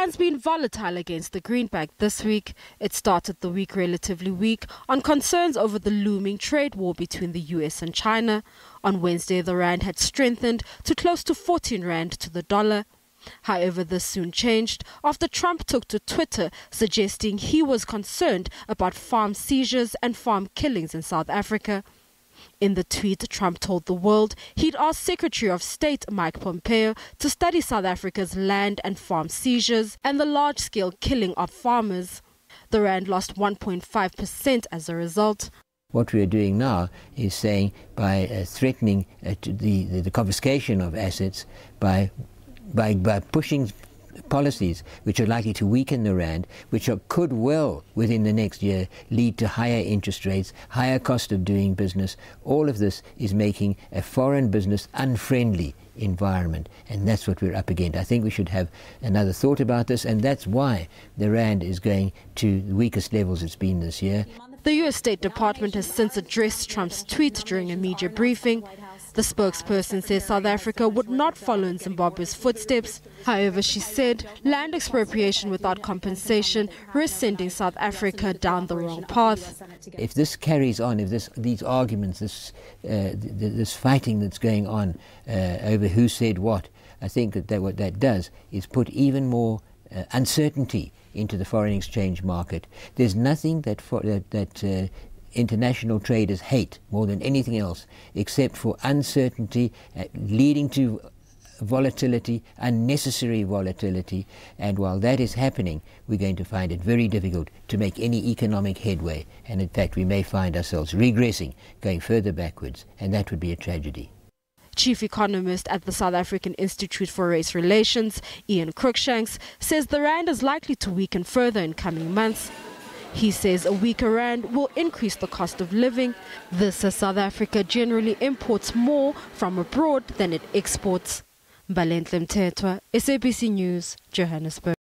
rand's been volatile against the greenback this week. It started the week relatively weak on concerns over the looming trade war between the US and China. On Wednesday, the rand had strengthened to close to 14 rand to the dollar. However, this soon changed after Trump took to Twitter suggesting he was concerned about farm seizures and farm killings in South Africa. In the tweet, Trump told the world he'd asked Secretary of State Mike Pompeo to study South Africa's land and farm seizures and the large-scale killing of farmers. The rand lost 1.5% as a result. What we are doing now is saying by threatening the confiscation of assets, by pushing policies which are likely to weaken the rand, which could well, within the next year, lead to higher interest rates, higher cost of doing business. All of this is making a foreign business unfriendly environment, and that's what we're up against. I think we should have another thought about this, and that's why the rand is going to the weakest levels it's been this year. The U.S. State Department has since addressed Trump's tweet during a media briefing. The spokesperson says South Africa would not follow in Zimbabwe's footsteps. However, she said land expropriation without compensation risks sending South Africa down the wrong path. If this carries on, if these arguments, this fighting that's going on over who said what, I think that what that does is put even more uncertainty into the foreign exchange market. There's nothing that international traders hate more than anything else, except for uncertainty leading to volatility, unnecessary volatility. And while that is happening, we're going to find it very difficult to make any economic headway. And in fact, we may find ourselves regressing, going further backwards, and that would be a tragedy. Chief economist at the South African Institute for Race Relations, Ian Cruikshanks, says the rand is likely to weaken further in coming months. He says a weaker rand will increase the cost of living. This as South Africa generally imports more from abroad than it exports. Volatile, SABC News, Johannesburg.